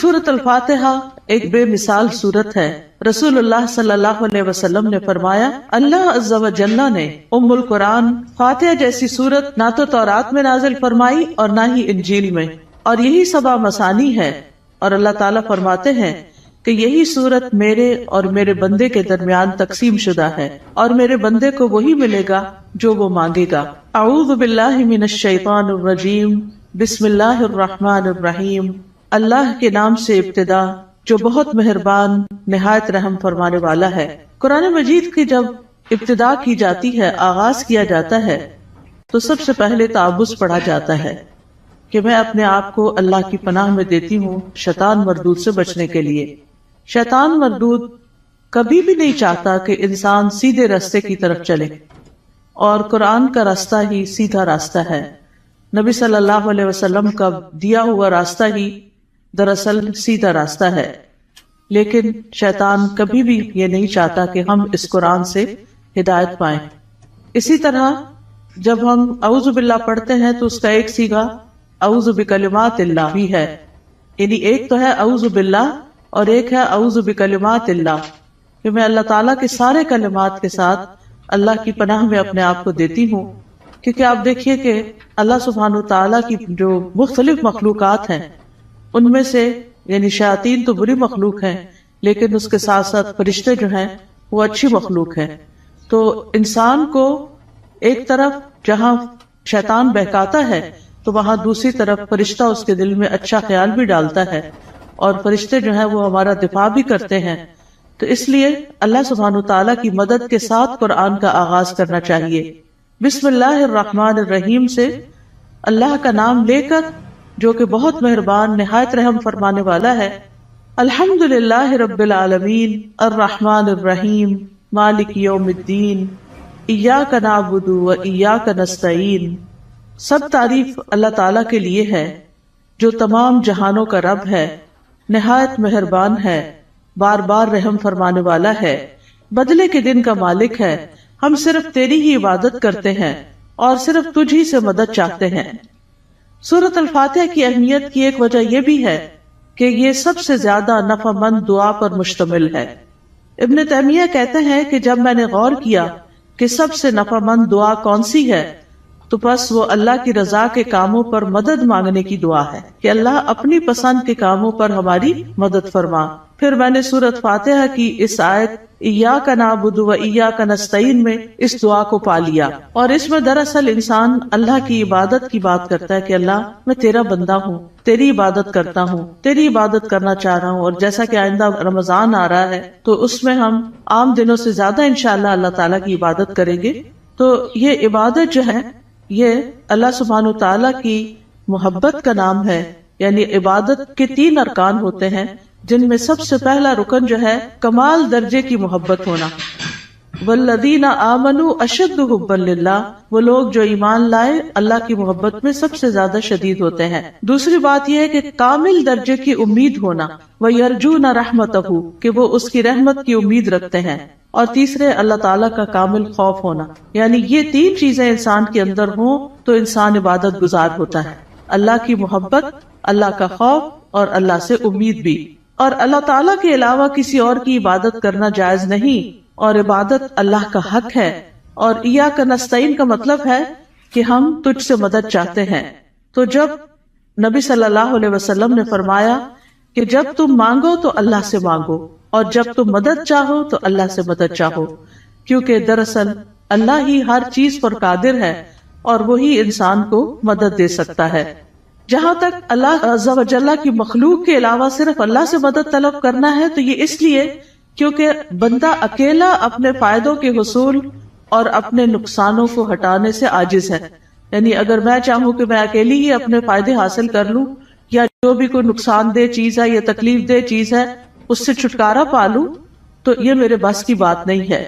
سورۃ الفاتحہ ایک بے مثال سورت ہے۔ رسول اللہ صلی اللہ علیہ وسلم نے فرمایا، اللہ عز و جل نے ام القرآن فاتحہ جیسی سورت نہ تو تورات میں نازل فرمائی اور نہ ہی انجیل میں، اور یہی سبع مثانی ہے۔ اور اللہ تعالیٰ فرماتے ہیں کہ یہی سورت میرے اور میرے بندے کے درمیان تقسیم شدہ ہے، اور میرے بندے کو وہی ملے گا جو وہ مانگے گا۔ اعوذ باللہ من الشیطان الرجیم، بسم اللہ الرحمن الرحیم۔ اللہ کے نام سے ابتدا جو بہت مہربان نہایت رحم فرمانے والا ہے۔ قرآن مجید کی جب ابتدا کی جاتی ہے، آغاز کیا جاتا ہے، تو سب سے پہلے تعوذ پڑھا جاتا ہے کہ میں اپنے آپ کو اللہ کی پناہ میں دیتی ہوں شیطان مردود سے بچنے کے لیے۔ شیطان مردود کبھی بھی نہیں چاہتا کہ انسان سیدھے راستے کی طرف چلے، اور قرآن کا راستہ ہی سیدھا راستہ ہے۔ نبی صلی اللہ علیہ وسلم کا دیا ہوا راستہ ہی دراصل سیدھا راستہ ہے، لیکن شیطان کبھی بھی یہ نہیں چاہتا کہ ہم اس قرآن سے ہدایت پائیں۔ اسی طرح جب ہم اعوذ باللہ پڑھتے ہیں تو اس کا ایک صیغہ اعوذ بکلمات اللہ بھی ہے، یعنی ایک تو ہے اعوذ باللہ اور ایک ہے اعوذ بکلمات اللہ، کہ میں اللہ تعالیٰ کے سارے کلمات کے ساتھ اللہ کی پناہ میں اپنے آپ کو دیتی ہوں۔ کیونکہ آپ دیکھیے کہ اللہ سبحانہ وتعالیٰ کی جو مختلف مخلوقات ہیں، ان میں سے یعنی شیاطین تو بری مخلوق ہیں، لیکن اس کے ساتھ ساتھ فرشتے جو ہیں وہ اچھی مخلوق ہیں۔ تو انسان کو ایک طرف جہاں شیطان بہکاتا ہے تو وہاں دوسری طرف فرشتہ اس کے دل میں اچھا خیال بھی ڈالتا ہے، اور فرشتے جو ہیں وہ ہمارا دفاع بھی کرتے ہیں۔ تو اس لیے اللہ سبحانہ وتعالیٰ کی مدد کے ساتھ قرآن کا آغاز کرنا چاہیے۔ بسم اللہ الرحمن الرحیم سے اللہ کا نام لے کر، جو کہ بہت مہربان نہایت رحم فرمانے والا ہے۔ الحمدللہ رب العالمین الرحمن الرحیم مالک یوم الدین ایاک نعبد و ایاک نستعین۔ سب تعریف اللہ تعالیٰ کے لیے ہے جو تمام جہانوں کا رب ہے، نہایت مہربان ہے، بار بار رحم فرمانے والا ہے، بدلے کے دن کا مالک ہے۔ ہم صرف تیری ہی عبادت کرتے ہیں اور صرف تجھ ہی سے مدد چاہتے ہیں۔ سورۃ الفاتحہ کی اہمیت کی ایک وجہ یہ بھی ہے کہ یہ سب سے زیادہ نفع مند دعا پر مشتمل ہے۔ ابن تیمیہ کہتے ہیں کہ جب میں نے غور کیا کہ سب سے نفع مند دعا کون سی ہے، تو بس وہ اللہ کی رضا کے کاموں پر مدد مانگنے کی دعا ہے کہ اللہ اپنی پسند کے کاموں پر ہماری مدد فرما۔ پھر میں نے سورۃ فاتحہ کی اس آیت ایاک نعبد و ایاک نستعین میں اس دعا کو پا لیا، اور اس میں دراصل انسان اللہ کی عبادت کی بات کرتا ہے کہ اللہ میں تیرا بندہ ہوں، تیری عبادت کرتا ہوں، تیری عبادت کرنا چاہ رہا ہوں۔ اور جیسا کہ آئندہ رمضان آ رہا ہے تو اس میں ہم عام دنوں سے زیادہ انشاءاللہ اللہ تعالیٰ کی عبادت کریں گے۔ تو یہ عبادت جو ہے یہ اللہ سبحانہ تعالیٰ کی محبت کا نام ہے، یعنی عبادت کے 3 ارکان ہوتے ہیں، جن میں سب سے پہلا رکن جو ہے کمال درجے کی محبت ہونا۔ والذین آمنوا اشد حبا للہ، وہ لوگ جو ایمان لائے اللہ کی محبت میں سب سے زیادہ شدید ہوتے ہیں۔ دوسری بات یہ ہے کہ کامل درجے کی امید ہونا، وَيَرْجُونَ رَحْمَتَهُ، کہ وہ اس کی رحمت کی امید رکھتے ہیں۔ اور تیسرے اللہ تعالیٰ کا کامل خوف ہونا، یعنی یہ 3 چیزیں انسان کے اندر ہوں تو انسان عبادت گزار ہوتا ہے۔ اللہ کی محبت، اللہ کا خوف اور اللہ سے امید بھی۔ اور اللہ تعالیٰ کے علاوہ کسی اور کی عبادت کرنا جائز نہیں، اور عبادت اللہ کا حق ہے۔ اور ایاک نستعین کا مطلب ہے کہ ہم تجھ سے مدد چاہتے ہیں۔ تو جب نبی صلی اللہ علیہ وسلم نے فرمایا کہ جب تم مانگو تو اللہ سے مانگو، اور جب تم مدد چاہو تو اللہ سے مدد چاہو، کیونکہ دراصل اللہ ہی ہر چیز پر قادر ہے اور وہی انسان کو مدد دے سکتا ہے۔ جہاں تک اللہ عز و جل کی مخلوق کے علاوہ صرف اللہ سے مدد طلب کرنا ہے تو یہ اس لیے کیونکہ بندہ اکیلا اپنے فائدوں کے حصول اور اپنے نقصانوں کو ہٹانے سے عاجز ہے۔ یعنی اگر میں چاہوں کہ میں اکیلی ہی اپنے فائدے حاصل کر لوں، یا جو بھی کوئی نقصان دہ چیز ہے یا تکلیف دہ چیز ہے اس سے چھٹکارا پا لوں، تو یہ میرے بس کی بات نہیں ہے۔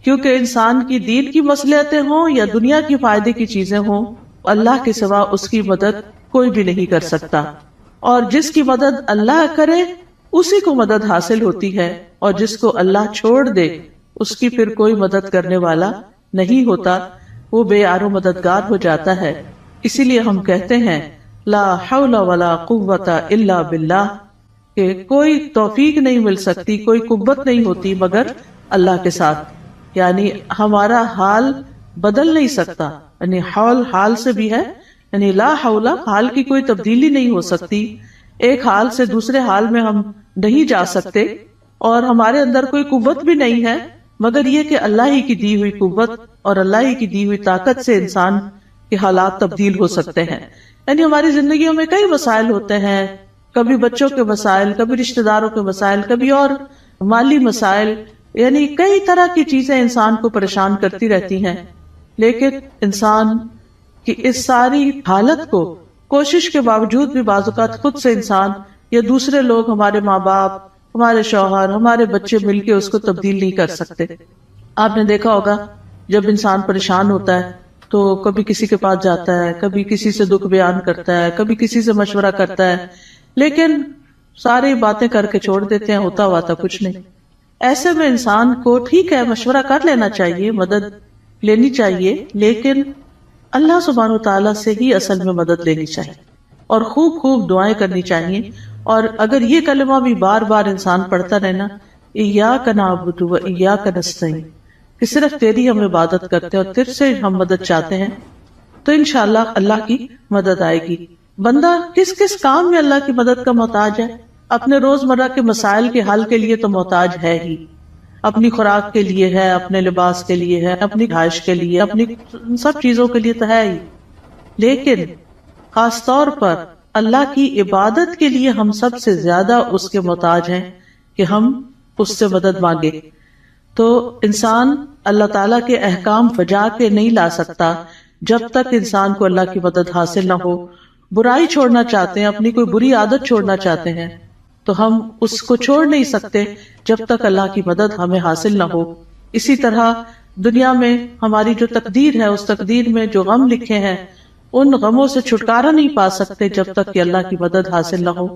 کیونکہ انسان کی دین کی مصلحتیں ہوں یا دنیا کی فائدے کی چیزیں ہوں، اللہ کے سوا اس کی مدد کوئی بھی نہیں کر سکتا، اور جس کی مدد اللہ کرے اسی کو مدد حاصل ہوتی ہے، اور جس کو اللہ چھوڑ دے اس کی پھر کوئی مدد کرنے والا نہیں ہوتا، وہ بے یار و مددگار ہو جاتا ہے۔ اسی لیے ہم کہتے ہیں لا حول ولا قوت الا باللہ، کہ کوئی توفیق نہیں مل سکتی، کوئی قوت نہیں ہوتی مگر اللہ کے ساتھ. یعنی ہمارا حال بدل نہیں سکتا، یعنی حال سے بھی ہے، یعنی لا حول، حال کی کوئی تبدیلی نہیں ہو سکتی. ایک حال سے دوسرے حال میں ہم نہیں جا سکتے، اور ہمارے اندر کوئی قوت بھی نہیں ہے مگر یہ کہ اللہ ہی کی دی ہوئی قوت اور اللہ ہی کی دی ہوئی طاقت سے انسان کے حالات تبدیل ہو سکتے ہیں. یعنی ہماری زندگیوں میں کئی مسائل ہوتے ہیں، کبھی بچوں کے مسائل، کبھی رشتہ داروں کے مسائل، کبھی اور مالی مسائل، یعنی کئی طرح کی چیزیں انسان کو پریشان کرتی رہتی ہیں. لیکن انسان کی اس ساری حالت کو کوشش کے باوجود بھی بعض اوقات خود سے انسان یا دوسرے لوگ، ہمارے ماں باپ، ہمارے شوہر، ہمارے بچے مل کے اس کو تبدیل نہیں کر سکتے. آپ نے دیکھا ہوگا جب انسان پریشان ہوتا ہے تو کبھی کسی کے پاس جاتا ہے، کبھی کسی سے دکھ بیان کرتا ہے، کبھی کسی سے مشورہ کرتا ہے، لیکن ساری باتیں کر کے چھوڑ دیتے ہیں، ہوتا ہوا تھا کچھ نہیں. ایسے میں انسان کو ٹھیک ہے مشورہ کر لینا چاہیے، مدد لینی چاہیے، لیکن اللہ سبحانہ و تعالیٰ سے ہی اصل میں مدد لینی چاہیے اور خوب خوب دعائیں کرنی چاہیے. اور اگر یہ کلمہ بھی بار بار انسان پڑھتا رہنا، ایاک نعبد و ایاک نستعین، کہ صرف تیری ہم عبادت کرتے ہیں اور تجھ سے ہم مدد چاہتے ہیں، تو انشاءاللہ اللہ کی مدد آئے گی. بندہ کس کس کام میں اللہ کی مدد کا محتاج ہے؟ اپنے روزمرہ کے مسائل کے حل کے لیے تو محتاج ہے ہی، اپنی خوراک کے لیے ہے، اپنے لباس کے لیے ہے، اپنی رہائش کے لیے، اپنی سب چیزوں کے لیے تو ہے ہی. لیکن خاص طور پر اللہ کی عبادت کے لیے ہم سب سے زیادہ اس کے محتاج ہیں کہ ہم اس سے مدد مانگے. تو انسان اللہ تعالیٰ کے احکام بجا کے نہیں لا سکتا جب تک انسان کو اللہ کی مدد حاصل نہ ہو. برائی چھوڑنا چاہتے ہیں، اپنی کوئی بری عادت چھوڑنا چاہتے ہیں، تو ہم اس کو چھوڑ نہیں سکتے جب تک اللہ کی مدد ہمیں حاصل نہ ہو. اسی طرح دنیا میں ہماری جو تقدیر ہے، اس تقدیر میں جو غم لکھے ہیں، ان غموں سے چھٹکارا نہیں پا سکتے جب تک کہ اللہ کی مدد حاصل نہ ہو.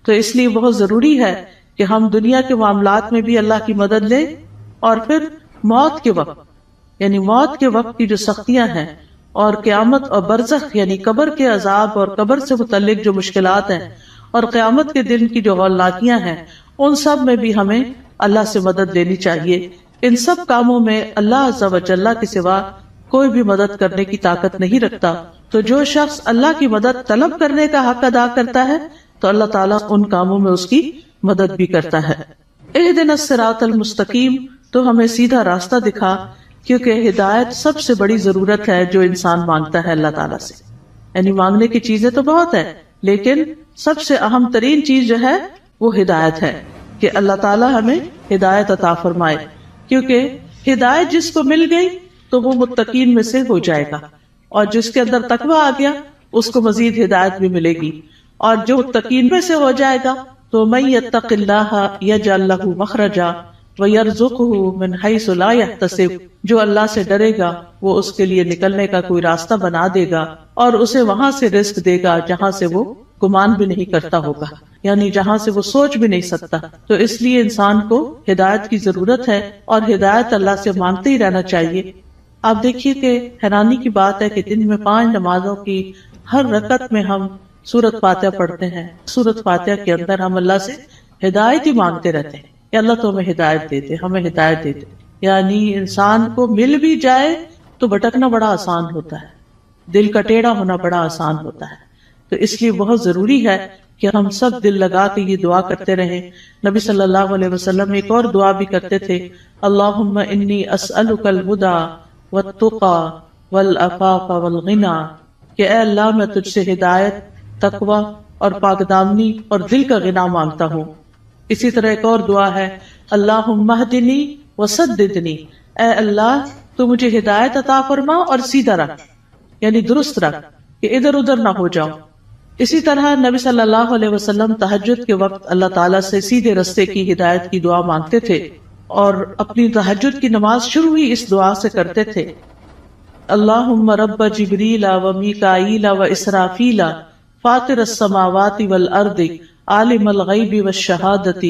تو اس لیے بہت ضروری ہے کہ ہم دنیا کے معاملات میں بھی اللہ کی مدد لیں، اور پھر موت کے وقت، یعنی موت کے وقت کی جو سختیاں ہیں، اور قیامت اور برزخ یعنی قبر کے عذاب اور قبر سے متعلق جو مشکلات ہیں، اور قیامت کے دن کی جو ہولناکیاں ہیں، ان سب میں بھی ہمیں اللہ سے مدد لینی چاہیے. ان سب کاموں میں اللہ عز و جل کے سوا کوئی بھی مدد کرنے کی طاقت نہیں رکھتا. تو جو شخص اللہ کی مدد طلب کرنے کا حق ادا کرتا ہے تو اللہ تعالیٰ ان کاموں میں اس کی مدد بھی کرتا ہے. اہدنا الصراط المستقیم، تو ہمیں سیدھا راستہ دکھا، کیونکہ ہدایت سب سے بڑی ضرورت ہے جو انسان مانگتا ہے اللہ تعالیٰ سے. یعنی مانگنے کی چیزیں تو بہت ہے، لیکن سب سے اہم ترین چیز جو ہے وہ ہدایت ہے کہ اللہ تعالیٰ ہمیں ہدایت عطا فرمائے. کیونکہ ہدایت جس کو مل گئی تو وہ متقین میں سے ہو جائے گا، اور جس کے اندر تقوی آ گیا اس کو مزید ہدایت بھی ملے گی. اور جو متقین میں سے ہو جائے گا تو من یتق اللہ یجعل لہ مخرجا ویرزقہ من حیث لا یحتسب، جو اللہ سے ڈرے گا وہ اس کے لیے نکلنے کا کوئی راستہ بنا دے گا اور اسے وہاں سے رزق دے گا جہاں سے وہ گمان بھی نہیں کرتا ہوگا، یعنی جہاں سے وہ سوچ بھی نہیں سکتا. تو اس لیے انسان کو ہدایت کی ضرورت ہے اور ہدایت اللہ سے مانگتے ہی رہنا چاہیے. آپ دیکھیے کہ حیرانی کی بات ہے کہ دن میں 5 نمازوں کی ہر رکعت میں ہم سورۃ فاتحہ پڑھتے ہیں. سورۃ فاتحہ کے اندر ہم اللہ سے ہدایت ہی مانگتے رہتے ہیں کہ اللہ تو ہمیں ہدایت دے دے، ہمیں ہدایت دے دے. یعنی انسان کو مل بھی جائے تو بھٹکنا بڑا آسان ہوتا ہے، دل کا ٹیڑھا ہونا بڑا آسان ہوتا ہے. تو اس لیے بہت ضروری ہے کہ ہم سب دل لگا کے یہ دعا کرتے رہیں. نبی صلی اللہ علیہ وسلم ایک اور دعا بھی کرتے تھے، اللہم انی اسألک الہدی والتقی والعفاف والغنی، کہ اے اللہ میں تجھ سے ہدایت، تقوی اور پاک دامنی اور دل کا غنا مانگتا ہوں. اسی طرح ایک اور دعا ہے، اللہم اہدنی وسددنی، اے اللہ تو مجھے ہدایت عطا فرما اور سیدھا رکھ، یعنی درست رکھ کہ ادھر ادھر نہ ہو جاؤں. اسی طرح نبی صلی اللہ علیہ وسلم تہجد کے وقت اللہ تعالیٰ سے سیدھے رستے کی ہدایت کی دعا مانگتے تھے، اور اپنی تہجد کی نماز شروع ہی اس دعا سے کرتے تھے، اللہم رب جبریل و میکائیل و اسرافیل فاطر السماوات والارض عالم الغیب والشہادۃ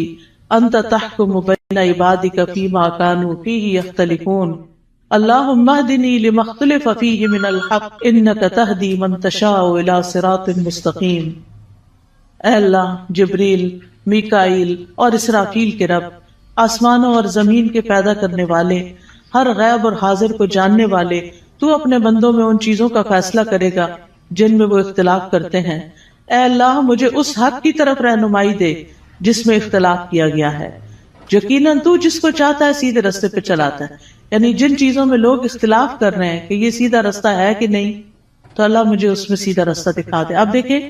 انت تحکم بین عبادک فیما کانوا فیہ یختلفون اللہم اہدنی لما اختلف فیہ من الحق انک تہدی من تشاء الی صراط مستقیم. اے اللہ جبریل میکائیل اور اسرافیل کے رب، آسمانوں اور زمین کے پیدا کرنے والے، ہر غیب اور حاضر کو جاننے والے، تو اپنے بندوں میں ان چیزوں کا فیصلہ کرے گا جن میں وہ اختلاف کرتے ہیں۔ اے اللہ مجھے اس حق کی طرف رہنمائی دے جس میں اختلاف کیا گیا ہے، یقیناً تو جس کو چاہتا ہے سیدھے رستے پہ چلاتا ہے۔ یعنی جن چیزوں میں لوگ اختلاف کر رہے ہیں کہ یہ سیدھا رستہ ہے کہ نہیں، تو اللہ مجھے اس میں سیدھا رستہ دکھا دے۔ اب دیکھیں،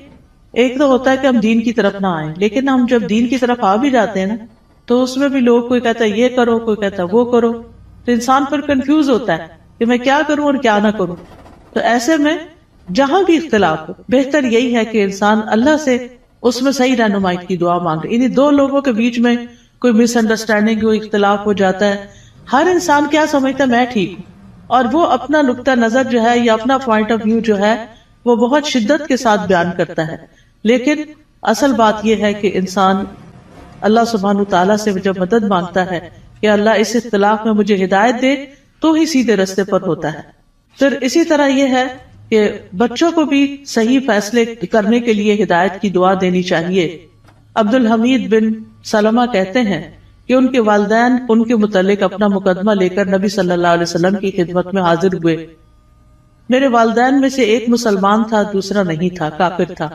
ایک تو ہوتا ہے کہ ہم دین کی طرف نہ آئیں، لیکن ہم جب دین کی طرف آ بھی جاتے ہیں نا، تو اس میں بھی لوگ کوئی کہتا ہے یہ کرو، کوئی کہتا ہے وہ کرو، تو انسان پر کنفیوز ہوتا ہے کہ میں کیا کروں اور کیا نہ کروں۔ تو ایسے میں جہاں بھی اختلاف ہو، بہتر یہی ہے کہ انسان اللہ سے اس میں صحیح رہنمائی کی دعا مانگے۔ یعنی دو لوگوں کے بیچ میں کوئی مس انڈرسٹینڈنگ، کوئی اختلاف ہو جاتا ہے، ہر انسان کیا سمجھتا ہے میں ٹھیک ہوں، اور وہ اپنا نقطہ نظر جو ہے یا اپنا پوائنٹ آف ویو جو ہے وہ بہت شدت کے ساتھ بیان کرتا ہے۔ لیکن اصل بات یہ ہے کہ انسان اللہ سبحانہ تعالیٰ سے جب مدد مانگتا ہے کہ اللہ اس اختلاف میں مجھے ہدایت دے، تو ہی سیدھے رستے پر ہوتا ہے۔ پھر اسی طرح یہ ہے کہ بچوں کو بھی صحیح فیصلے کرنے کے لیے ہدایت کی دعا دینی چاہیے۔ عبد الحمید بن سلمہ کہتے ہیں کہ ان کے والدین ان کے متعلق اپنا مقدمہ لے کر نبی صلی اللہ علیہ وسلم کی خدمت میں حاضر ہوئے۔ میرے والدین میں سے ایک مسلمان تھا، دوسرا نہیں تھا، کافر تھا۔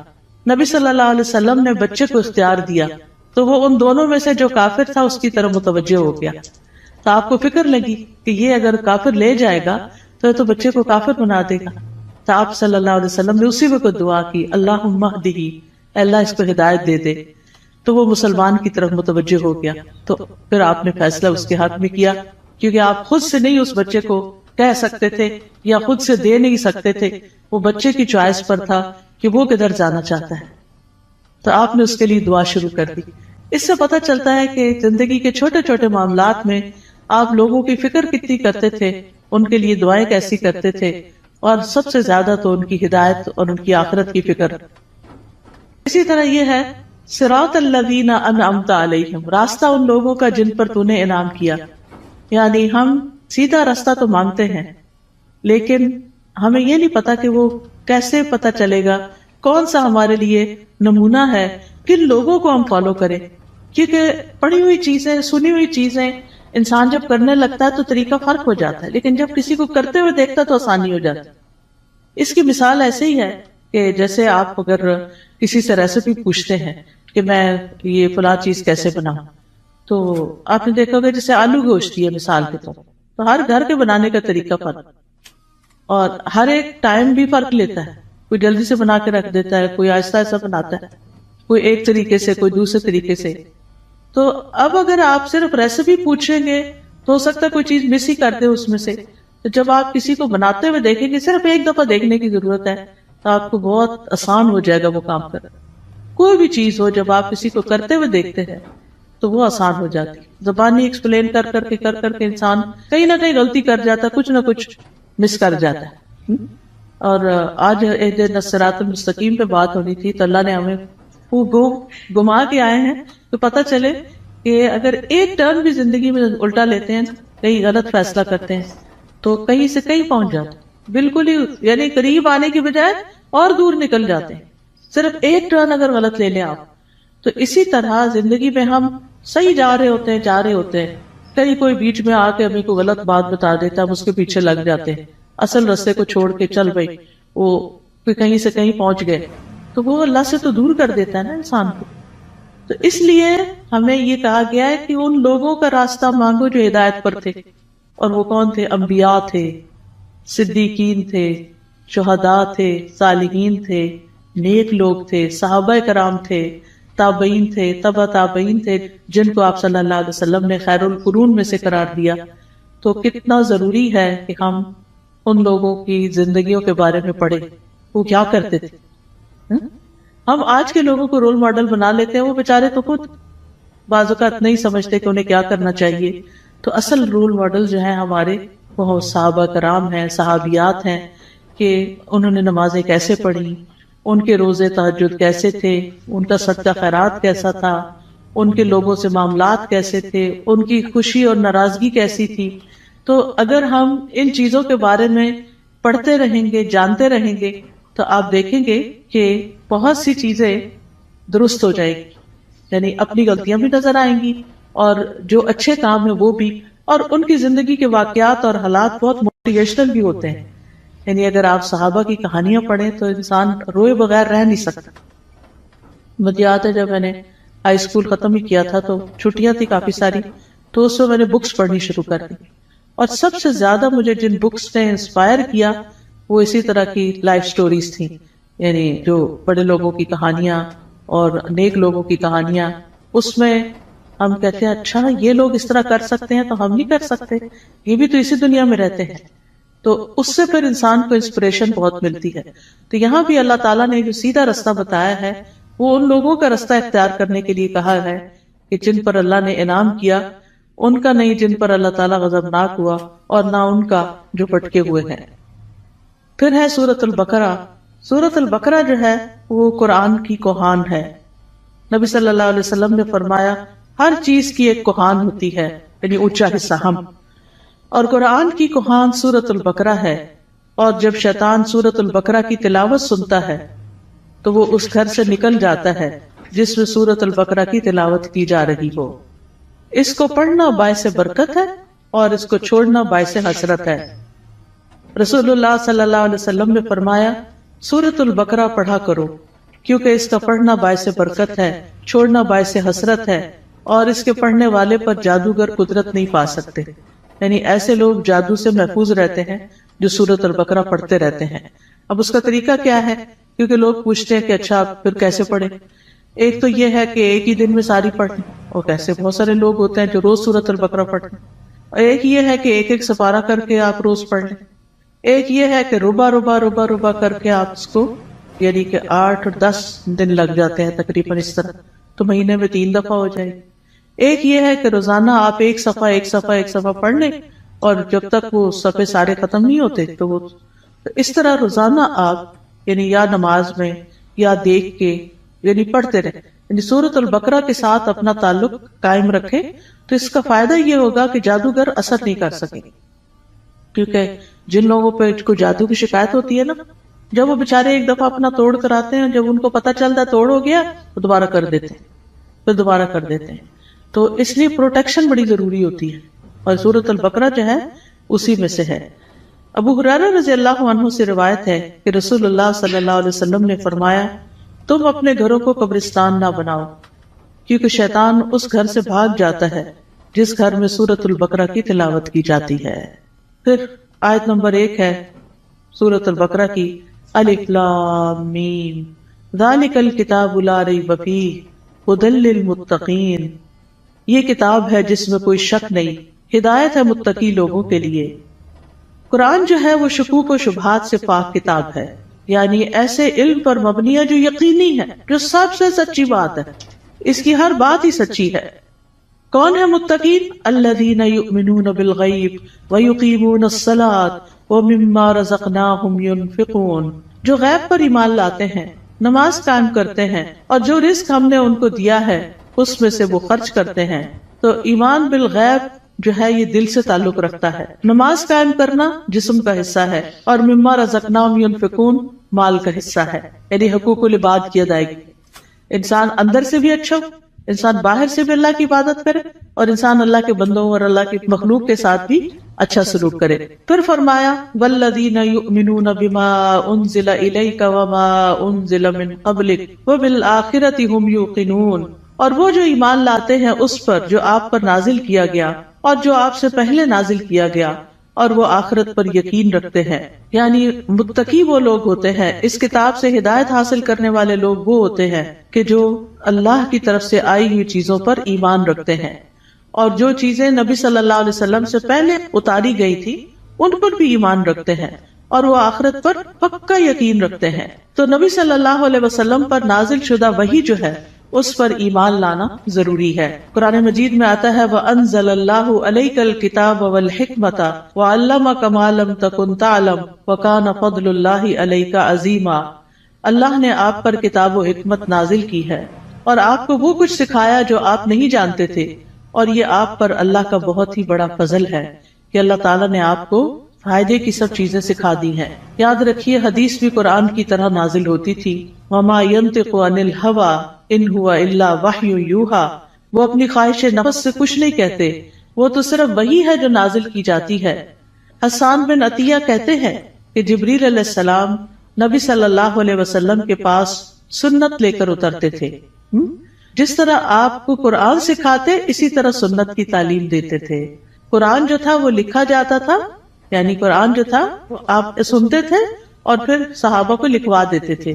نبی صلی اللہ علیہ وسلم نے بچے کو اختیار دیا تو وہ ان دونوں میں سے جو کافر تھا اس کی طرف متوجہ ہو گیا۔ تو آپ کو فکر لگی کہ یہ اگر کافر لے جائے گا تو بچے کو کافر بنا دے گا۔ تو آپ صلی اللہ علیہ وسلم نے اسی وقت دعا کی، اللہم اہدہ، اللہ اس کو ہدایت دے دے۔ تو وہ مسلمان کی طرف متوجہ ہو گیا۔ تو پھر آپ نے فیصلہ اس کے حق میں کیا، کیونکہ آپ خود سے نہیں اس بچے کو کہہ سکتے تھے یا خود سے دے نہیں سکتے تھے، وہ بچے کی چوائس پر تھا کہ وہ کدھر جانا چاہتا ہے۔ تو آپ نے اس کے لیے دعا شروع کر دی۔ اس سے پتہ چلتا ہے کہ زندگی کے چھوٹے چھوٹے معاملات میں آپ لوگوں کی فکر کتنی کرتے تھے، ان کے لیے دعائیں کیسی کرتے تھے، اور سب سے زیادہ تو ان کی ہدایت اور ان کی آخرت کی فکر۔ اسی طرح یہ ہے صراط الذین انعمت علیہم، راستہ ان لوگوں کا جن پر تو نے انعام کیا۔ یعنی ہم سیدھا راستہ تو مانگتے ہیں، لیکن ہمیں یہ نہیں پتا کہ وہ کیسے پتا چلے گا، کون سا ہمارے لیے نمونہ ہے، کن لوگوں کو ہم فالو کریں۔ کیونکہ پڑھی ہوئی چیزیں، سنی ہوئی چیزیں انسان جب کرنے لگتا ہے تو طریقہ فرق ہو جاتا ہے، لیکن جب کسی کو کرتے ہوئے دیکھتا تو آسانی ہو جاتی۔ اس کی مثال ایسے ہی ہے کہ جیسے آپ اگر کسی سے ریسیپی پوچھتے ہیں کہ میں یہ فلاں چیز کیسے بناؤں، تو آپ نے دیکھا ہوگا جیسے آلو گوشت ہے مثال کے طور، تو ہر گھر کے بنانے کا طریقہ فرق، اور ہر ایک ٹائم بھی فرق لیتا ہے۔ کوئی جلدی سے بنا کے رکھ دیتا ہے، کوئی آہستہ آہستہ بناتا ہے، کوئی ایک طریقے سے، کوئی دوسرے طریقے سے۔ تو اب اگر آپ صرف ریسیپی پوچھیں گے تو ہو سکتا ہے کوئی چیز مس ہی کر دے اس میں سے۔ تو جب آپ کسی کو بناتے ہوئے دیکھیں گے، صرف ایک دفعہ دیکھنے کی ضرورت ہے، تو آپ کو بہت آسان ہو جائے گا وہ کام کرنا۔ کوئی بھی چیز ہو جب آپ کسی کو کرتے ہوئے دیکھتے ہیں تو وہ آسان ہو جاتی۔ زبانی ایکسپلین کر کر کے انسان کہیں نہ کہیں غلطی کر جاتا، کچھ نہ کچھ مس کر جاتا ہے۔ اور آج اہدنا الصراط المستقیم پہ بات ہونی تھی، تو اللہ نے ہمیں وہ گما کے آئے ہیں تو پتہ چلے کہ اگر ایک ٹرن بھی زندگی میں الٹا لیتے ہیں، کہیں غلط فیصلہ کرتے ہیں، تو کہیں سے کہیں پہنچ جاتے ہیں، بالکل ہی یعنی قریب آنے کی بجائے اور دور نکل جاتے ہیں، صرف ایک ٹرن اگر غلط لے لیں آپ۔ تو اسی طرح زندگی میں ہم صحیح جا رہے ہوتے ہیں، کہیں کوئی بیچ میں آ کے ہمیں کوئی غلط بات بتا دیتا ہے، ہم اس کے پیچھے لگ جاتے ہیں، اصل رستے کو چھوڑ کے چل بھائی وہ کہیں سے کہیں پہنچ گئے، تو وہ اللہ سے تو دور کر دیتا ہے نا انسان کو۔ تو اس لیے ہمیں یہ کہا گیا ہے کہ ان لوگوں کا راستہ مانگو جو ہدایت پر تھے، اور وہ کون تھے؟ انبیاء تھے، صدیقین تھے، شہداء تھے، صالحین تھے، نیک لوگ تھے، صحابہ کرام تھے، تابعین تھے، تبع تابعین تھے، جن کو آپ صلی اللہ علیہ وسلم نے خیر القرون میں سے قرار دیا۔ تو کتنا ضروری ہے کہ ہم ان لوگوں کی زندگیوں کے بارے میں پڑھیں، وہ کیا کرتے تھے۔ ہم آج کے لوگوں کو رول ماڈل بنا لیتے ہیں، وہ بیچارے تو خود بعض اوقات نہیں سمجھتے کہ انہیں کیا کرنا چاہیے۔ تو اصل رول ماڈل جو ہیں ہمارے وہ صحابہ کرام ہیں، صحابیات ہیں، کہ انہوں نے نمازیں کیسے پڑھی، ان کے روزے تہجد کیسے تھے، ان کا صدقہ خیرات کیسا تھا، ان کے لوگوں سے معاملات کیسے تھے، ان کی خوشی اور ناراضگی کیسی تھی۔ تو اگر ہم ان چیزوں کے بارے میں پڑھتے رہیں گے، جانتے رہیں گے، تو آپ دیکھیں گے کہ بہت سی چیزیں درست ہو جائے گی۔ یعنی اپنی غلطیاں بھی نظر آئیں گی اور جو اچھے کام ہیں وہ بھی، اور ان کی زندگی کے واقعات اور حالات بہت موٹیویشنل بھی ہوتے ہیں. یعنی اگر آپ صحابہ کی کہانیاں پڑھیں تو انسان روئے بغیر رہ نہیں سکتا. مجھے یاد ہے جب میں نے ہائی اسکول ختم ہی کیا تھا تو چھٹیاں تھی کافی ساری، تو اس میں میں نے بکس پڑھنی شروع کر دی، اور سب سے زیادہ مجھے جن بکس نے انسپائر کیا وہ اسی طرح کی لائف سٹوریز تھیں. یعنی جو بڑے لوگوں کی کہانیاں اور نیک لوگوں کی کہانیاں، اس میں ہم کہتے ہیں اچھا یہ لوگ اس طرح کر سکتے ہیں تو ہم نہیں کر سکتے، یہ بھی تو اسی دنیا میں رہتے ہیں. تو اس سے پھر انسان کو انسپریشن بہت ملتی ہے. تو یہاں بھی اللہ تعالیٰ نے جو سیدھا رستہ بتایا ہے وہ ان لوگوں کا رستہ اختیار کرنے کے لیے کہا ہے کہ جن پر اللہ نے انعام کیا، ان کا نہیں جن پر اللہ تعالیٰ غضبناک ہوا، اور نہ ان کا جو بھٹکے ہوئے ہیں. پھر ہے سورۃ البقرہ. سورۃ البقرہ جو ہے وہ قرآن کی کوہان ہے. نبی صلی اللہ علیہ وسلم نے فرمایا ہر چیز کی ایک کوہان ہوتی ہے، یعنی اونچا حصہ ہم، اور قرآن کی کوہان سورۃ البقرہ ہے. اور جب شیطان سورۃ البقرہ کی تلاوت سنتا ہے تو وہ اس گھر سے نکل جاتا ہے جس میں سورۃ البقرہ کی تلاوت کی جا رہی ہو. اس کو پڑھنا باعث برکت ہے اور اس کو چھوڑنا باعث حسرت ہے. رسول اللہ صلی اللہ علیہ وسلم نے فرمایا سورۃ البقرہ پڑھا کرو، کیونکہ اس کا پڑھنا باعث برکت ہے، چھوڑنا باعث حسرت ہے، اور اس کے پڑھنے والے پر جادوگر قدرت نہیں پا سکتے. یعنی ایسے لوگ جادو سے محفوظ رہتے ہیں جو سورۃ البقرہ پڑھتے رہتے ہیں. اب اس کا طریقہ کیا ہے؟ کیونکہ لوگ پوچھتے ہیں کہ اچھا پھر کیسے پڑھیں. ایک تو یہ ہے کہ ایک ہی دن میں ساری پڑھیں، اور کیسے بہت سارے لوگ ہوتے ہیں جو روز سورۃ البقرہ پڑھتے ہیں. اور ایک یہ ہے کہ ایک ایک سپارہ کر کے آپ روز پڑھ لیں. ایک یہ ہے کہ ربع ربع ربع ربع کر کے آپ اس کو، یعنی کہ 8 اور 10 دن لگ جاتے ہیں تقریباً اس طرح، تو مہینے میں 3 دفعہ ہو جائے. ایک یہ ہے کہ روزانہ آپ ایک صفحہ پڑھ لیں، اور جب تک وہ صفحے سارے ختم نہیں ہوتے تو وہ اس طرح روزانہ آپ یعنی یا نماز میں یا دیکھ کے یعنی پڑھتے رہیں. یعنی سورۃ البقرہ کے ساتھ اپنا تعلق قائم رکھیں تو اس کا فائدہ یہ ہوگا کہ جادوگر اثر نہیں کر سکیں. کیونکہ جن لوگوں پہ کو جادو کی شکایت ہوتی ہے نا، جب وہ بےچارے ایک دفعہ اپنا توڑ کراتے ہیں، جب ان کو پتہ چلتا ہے توڑ ہو گیا تو دوبارہ کر دیتے ہیں، پھر دوبارہ کر دیتے ہیں. تو اس لیے پروٹیکشن بڑی ضروری ہوتی ہے، اور سورۃ البقرہ جو ہے اسی میں سے ہے. ابو ہریرہ رضی اللہ عنہ سے روایت ہے کہ رسول اللہ صلی اللہ علیہ وسلم نے فرمایا تم اپنے گھروں کو قبرستان نہ بناؤ، کیونکہ شیطان اس گھر سے بھاگ جاتا ہے جس گھر میں سورۃ البقرہ کی تلاوت کی جاتی ہے. پھر آیت نمبر 1 ہے سورۃ البقرہ کی، الف لام میم ذالک الکتاب لا ریب فیہ ھدی للمتقین. یہ کتاب ہے جس میں کوئی شک نہیں، ہدایت ہے متقی لوگوں کے لیے. قرآن جو ہے وہ شکوک و شبہات سے پاک کتاب ہے، یعنی ایسے علم پر مبنی ہے جو یقینی ہے، جو سب سے سچی بات ہے، اس کی ہر بات ہی سچی ہے. کون ہے متقین؟ الذین یؤمنون بالغیب ویقیمون الصلاۃ ومما رزقناہم ینفقون. جو غیب پر ایمان لاتے ہیں، نماز قائم کرتے ہیں، اور جو رزق ہم نے ان کو دیا ہے اس میں سے وہ خرچ کرتے ہیں. تو ایمان بالغیب جو ہے یہ دل سے تعلق رکھتا ہے. نماز قائم کرنا جسم کا حصہ ہے، اور مما رزقناہم ینفقون مال کا حصہ ہے، یعنی حقوق العباد کی ادائیگی. انسان اندر سے بھی اچھا ہو، انسان باہر سے بھی اللہ کی عبادت کرے، اور انسان اللہ کے بندوں اور اللہ کی مخلوق کے ساتھ بھی اچھا سلوک کرے. پھر فرمایا والذین یؤمنون بما انزل الیک وما انزل من قبلک وبالآخرۃ ھم یوقنون. اور وہ جو ایمان لاتے ہیں اس پر جو آپ پر نازل کیا گیا اور جو آپ سے پہلے نازل کیا گیا، اور وہ آخرت پر یقین رکھتے ہیں. یعنی متقی وہ لوگ ہوتے ہیں، اس کتاب سے ہدایت حاصل کرنے والے لوگ وہ ہوتے ہیں کہ جو اللہ کی طرف سے آئی ہوئی چیزوں پر ایمان رکھتے ہیں، اور جو چیزیں نبی صلی اللہ علیہ وسلم سے پہلے اتاری گئی تھی ان پر بھی ایمان رکھتے ہیں، اور وہ آخرت پر پکا یقین رکھتے ہیں. تو نبی صلی اللہ علیہ وسلم پر نازل شدہ وحی جو ہے اس پر ایمان لانا ضروری ہے. قرآن مجید میں آتا ہے وَأَنزَلَ اللَّهُ عَلَيْكَ الْكِتَابَ وَالْحِكْمَةَ وَعَلَّمَكَ مَا لَمْ تَكُنْ تَعْلَمْ وَكَانَ فَضْلُ اللَّهِ عَلَيْكَ عَظِيمًا. اللہ نے آپ پر کتاب و حکمت نازل کی ہے اور آپ کو وہ کچھ سکھایا جو آپ نہیں جانتے تھے، اور یہ آپ پر اللہ کا بہت ہی بڑا فضل ہے کہ اللہ تعالیٰ نے آپ کو فائدے کی سب چیزیں سکھا دی ہیں. یاد رکھیے حدیث بھی قرآن کی طرح نازل ہوتی تھی، وما ينطق عن الهوى ان هو الا وحی یوحی، وہ اپنی خواہش نفس سے کچھ نہیں کہتے، وہ تو صرف وحی ہے جو نازل کی جاتی ہے۔ حسان بن عطیہ کہتے ہیں کہ جبریل علیہ السلام نبی صلی اللہ علیہ وسلم کے پاس سنت لے کر اترتے تھے، جس طرح آپ کو قرآن سکھاتے اسی طرح سنت کی تعلیم دیتے تھے۔ قرآن جو تھا وہ لکھا جاتا تھا، یعنی قرآن جو تھا وہ آپ سنتے تھے اور پھر صحابہ کو لکھوا دیتے تھے،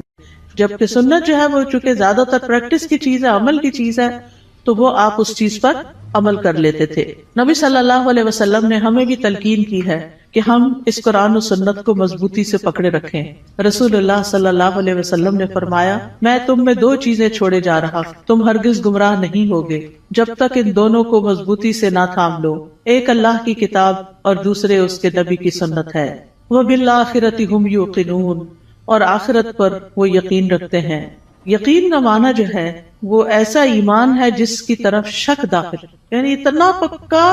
جبکہ سنت جو ہے وہ چونکہ زیادہ تر پریکٹس کی چیز ہے، عمل کی چیز ہے، تو وہ آپ اس چیز پر عمل کر لیتے تھے۔ نبی صلی اللہ علیہ وسلم نے ہمیں بھی تلقین کی ہے کہ ہم اس قرآن و سنت کو مضبوطی سے پکڑے رکھیں۔ رسول اللہ صلی اللہ علیہ وسلم نے فرمایا، میں تم میں دو چیزیں چھوڑے جا رہا، تم ہرگز گمراہ نہیں ہوگے جب تک ان دونوں کو مضبوطی سے نہ تھام لو، ایک اللہ کی کتاب اور دوسرے اس کے نبی کی سنت ہے۔ وَبِالْآخِرَةِ هُمْ يُوقِنُونَ، اور آخرت پر وہ یقین رکھتے ہیں۔ یقین کا معنی جو ہے وہ ایسا ایمان ہے جس کی طرف شک داخل، یعنی اتنا پکا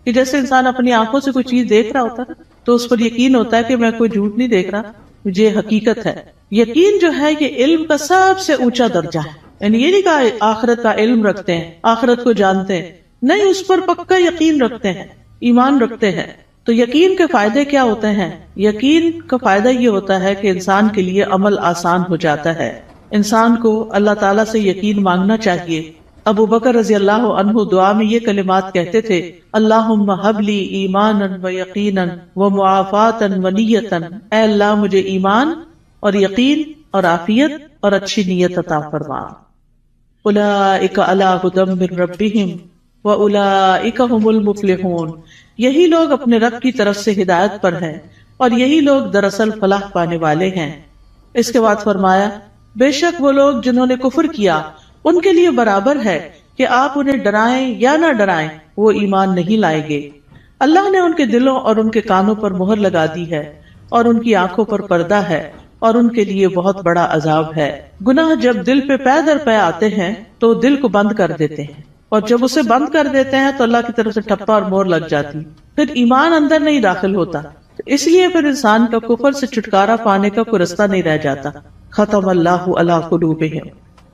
کہ جیسے انسان اپنی آنکھوں سے کوئی چیز دیکھ رہا ہوتا ہے تو اس پر یقین ہوتا ہے کہ میں کوئی جھوٹ نہیں دیکھ رہا، مجھے حقیقت ہے۔ یقین جو ہے یہ علم کا سب سے اونچا درجہ ہے، یعنی یہ نہیں کہا آخرت کا علم رکھتے ہیں، آخرت کو جانتے ہیں، نہیں، اس پر پکا یقین رکھتے ہیں، ایمان رکھتے ہیں۔ تو یقین کے فائدے کیا ہوتے ہیں؟ یقین کا فائدہ یہ ہوتا ہے کہ انسان کے لیے عمل آسان ہو جاتا ہے۔ انسان کو اللہ تعالیٰ سے یقین مانگنا چاہیے۔ ابو بکر رضی اللہ عنہ دعا میں یہ کلمات کہتے تھے، اللہم حب لی ایمانا و یقینا و معافاتا و نیتا، اے اللہ مجھے ایمان اور یقین اور عافیت اور اچھی نیت عطا فرما۔ اولئک علی ھدی من ربہم واولئک ھم المفلحون، یہی لوگ اپنے رب کی طرف سے ہدایت پر ہیں اور یہی لوگ دراصل فلاح پانے والے ہیں۔ اس کے بعد فرمایا، بے شک وہ لوگ جنہوں نے کفر کیا ان کے لیے برابر ہے کہ آپ انہیں ڈرائیں یا نہ ڈرائیں، وہ ایمان نہیں لائیں گے۔ اللہ نے ان کے دلوں اور ان کے کانوں پر مہر لگا دی ہے اور ان کی آنکھوں پر پردہ ہے اور ان کے لیے بہت بڑا عذاب ہے۔ گناہ جب دل پہ پے در پے آتے ہیں تو دل کو بند کر دیتے ہیں، اور جب اسے بند کر دیتے ہیں تو اللہ کی طرف سے ٹھپا اور مہر لگ جاتی، پھر ایمان اندر نہیں داخل ہوتا، اس لیے پھر انسان کا کفر سے چھٹکارا پانے کا کوئی رستہ نہیں رہ جاتا۔ ختم اللہ علی قلوبہم،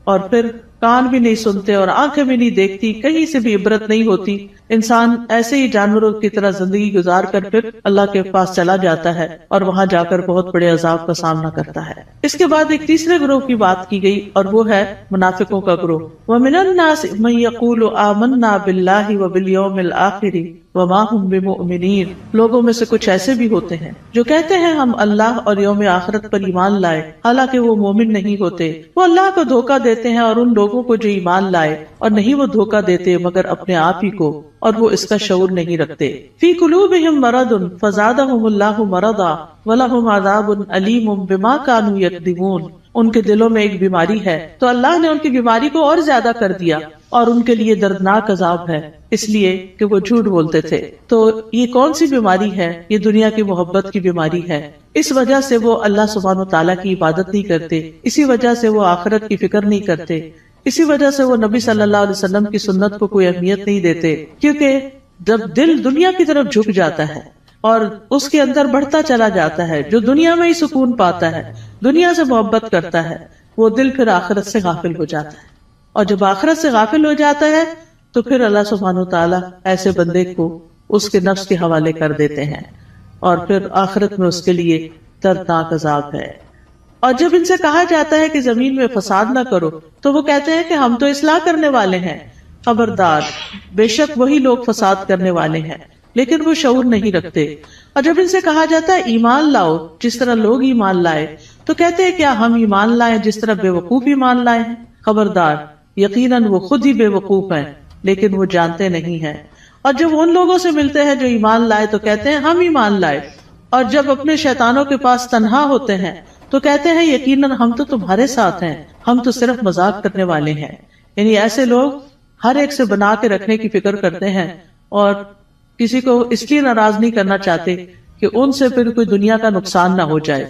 اور پھر کان بھی نہیں سنتے اور آنکھیں بھی نہیں دیکھتی، کہیں سے بھی عبرت نہیں ہوتی، انسان ایسے ہی جانوروں کی طرح زندگی گزار کر پھر اللہ کے پاس چلا جاتا ہے اور وہاں جا کر بہت بڑے عذاب کا سامنا کرتا ہے۔ اس کے بعد ایک تیسرے گروہ کی بات کی گئی اور وہ ہے منافقوں کا گروہ۔ وَمِنَ النَّاسِ مَن يَقُولُ آمَنَّا بِاللَّهِ وَبِالْيَوْمِ الْآخِرِ وَمَا هُمْ بِمُؤْمِنِينَ، لوگوں میں سے کچھ ایسے بھی ہوتے ہیں جو کہتے ہیں ہم اللہ اور یوم آخرت پر ایمان لائے، حالانکہ وہ مومن نہیں ہوتے۔ وہ اللہ کو دھوکہ دیتے ہیں اور ان لوگوں کو جو ایمان لائے، اور نہیں وہ دھوکہ دیتے مگر اپنے آپ ہی کو، اور وہ اس کا شعور نہیں رکھتے۔ فی قلوبہم مرض فزادہم اللہ مرضا ولہم عذاب علیم بما کانوا یکذبون، ان کے دلوں میں ایک بیماری ہے تو اللہ نے ان کی بیماری کو اور زیادہ کر دیا اور ان کے لیے دردناک عذاب ہے، اس لیے کہ وہ جھوٹ بولتے تھے۔ تو یہ کون سی بیماری ہے؟ یہ دنیا کی محبت کی بیماری ہے۔ اس وجہ سے وہ اللہ سبحانہ وتعالیٰ کی عبادت نہیں کرتے، اسی وجہ سے وہ آخرت کی فکر نہیں کرتے، اسی وجہ سے وہ نبی صلی اللہ علیہ وسلم کی سنت کو کوئی اہمیت نہیں دیتے، کیونکہ جب دل دنیا کی طرف جھک جاتا ہے اور اس کے اندر بڑھتا چلا جاتا ہے، جو دنیا میں ہی سکون پاتا ہے، دنیا سے محبت کرتا ہے، وہ دل پھر آخرت سے غافل ہو جاتا ہے، اور جب آخرت سے غافل ہو جاتا ہے تو پھر اللہ سبحانہ وتعالیٰ ایسے بندے کو اس کے نفس کے حوالے کر دیتے ہیں، اور پھر آخرت میں اس کے لیے دردناک عذاب ہے۔ اور جب ان سے کہا جاتا ہے کہ زمین میں فساد نہ کرو تو وہ کہتے ہیں کہ ہم تو اصلاح کرنے والے ہیں۔ خبردار، بے شک وہی لوگ فساد کرنے والے ہیں لیکن وہ شعور نہیں رکھتے۔ اور جب ان سے کہا جاتا ہے ایمان لاؤ جس طرح لوگ ایمان لائے تو کہتے ہیں کیا ہم ایمان لائیں جس طرح بے وقوف ایمان لائے ہیں؟ خبردار، یقیناً وہ خود ہی بے وقوف ہیں لیکن وہ جانتے نہیں ہیں۔ اور جب ان لوگوں سے ملتے ہیں جو ایمان لائے تو کہتے ہیں ہم ایمان لائے، اور جب اپنے شیطانوں کے پاس تنہا ہوتے ہیں تو کہتے ہیں یقیناً ہم تو تمہارے ساتھ ہیں، ہم تو صرف مذاق کرنے والے ہیں۔ یعنی ایسے لوگ ہر ایک سے بنا کے رکھنے کی فکر کرتے ہیں اور کسی کو اس لیے ناراض نہیں کرنا چاہتے کہ ان سے پھر کوئی دنیا کا نقصان نہ ہو جائے،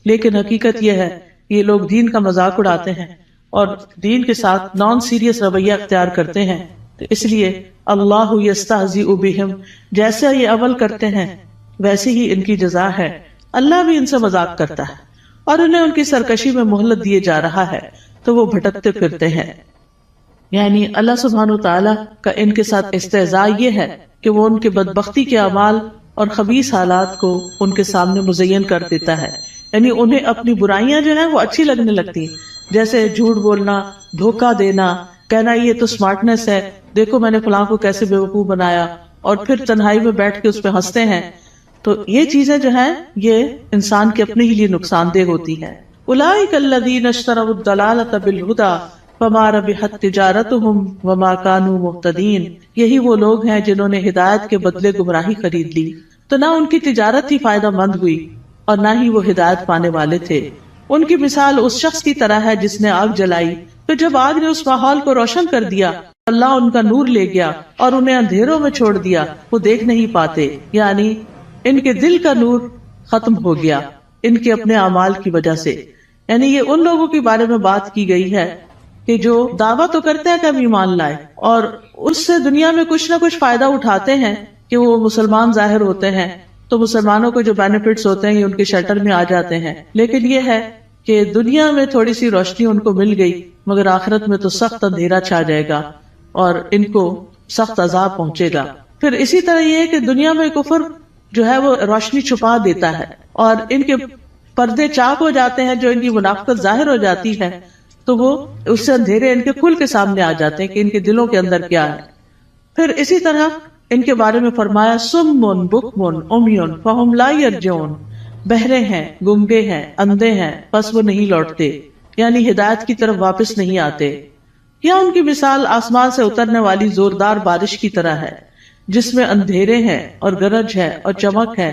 لیکن حقیقت یہ ہے یہ لوگ دین کا مذاق اڑاتے ہیں اور دین کے ساتھ نان سیریس رویہ اختیار کرتے ہیں۔ تو اس لیے اللہ یستہزئ بہم، جیسے یہ عمل کرتے ہیں ویسے ہی ان کی جزا ہے، اللہ بھی ان سے مذاق کرتا ہے۔ اور انہیں ان کی سرکشی میں مہلت دیے جا رہا ہے تو وہ بھٹکتے پھرتے ہیں. یعنی اللہ سبحانہ وتعالی کا ان کے ساتھ استہزاء یہ ہے کہ وہ ان کے بدبختی کے اعمال اور خبیث حالات کو ان کے سامنے مزین کر دیتا ہے. یعنی انہیں اپنی برائیاں جو ہیں وہ اچھی لگنے لگتی ہیں، جیسے جھوٹ بولنا، دھوکہ دینا، کہنا یہ تو سمارٹنس ہے، دیکھو میں نے فلاں کو کیسے بیوقوف بنایا، اور پھر تنہائی میں بیٹھ کے اس پہ ہنستے ہیں. تو یہ چیزیں جو ہیں یہ انسان کے اپنے ہی لیے نقصان دہ ہوتی ہیں. اولئک الذین اشتروا الضلالۃ بالہدی فما ربحت تجارتہم وما کانوا مہتدین. یہی وہ لوگ ہیں جنہوں نے ہدایت کے بدلے گمراہی خرید لی، تو نہ ان کی تجارت ہی فائدہ مند ہوئی اور نہ ہی وہ ہدایت پانے والے تھے. ان کی مثال اس شخص کی طرح ہے جس نے آگ جلائی، پھر جب آگ نے اس ماحول کو روشن کر دیا، اللہ ان کا نور لے گیا اور انہیں اندھیروں میں چھوڑ دیا، وہ دیکھ نہیں پاتے. یعنی ان کے دل کا نور ختم ہو گیا ان کے اپنے اعمال کی وجہ سے. یعنی یہ ان لوگوں کے بارے میں بات کی گئی ہے کہ جو دعویٰ تو کرتے ہیں کہ ہم ایمان لائے اور اس سے دنیا میں کچھ نہ کچھ فائدہ اٹھاتے ہیں کہ وہ مسلمان ظاہر ہوتے ہیں، تو مسلمانوں کو جو بینیفٹس ہوتے ہیں یہ ان کے شیلٹر میں آ جاتے ہیں. لیکن یہ ہے کہ دنیا میں تھوڑی سی روشنی ان کو مل گئی، مگر آخرت میں تو سخت اندھیرا چھا جائے گا اور ان کو سخت عذاب پہنچے گا. پھر اسی طرح یہ ہے کہ دنیا میں کفر جو ہے وہ روشنی چھپا دیتا ہے اور ان کے پردے چاک ہو جاتے ہیں، جو ان کی منافقت ظاہر ہو جاتی ہے تو وہ اس سے اندھیرے ان کے کھل کے سامنے آ جاتے ہیں کہ ان کے دلوں کے اندر کیا ہے. پھر اسی طرح ان کے بارے میں فرمایا سم بکم عمی فہم لا یرجعون. بہرے ہیں، گنگے ہیں، اندھے ہیں، پس وہ نہیں لوٹتے، یعنی ہدایت کی طرف واپس نہیں آتے. یا ان کی مثال آسمان سے اترنے والی زوردار بارش کی طرح ہے جس میں اندھیرے ہیں اور گرج ہے اور چمک ہے.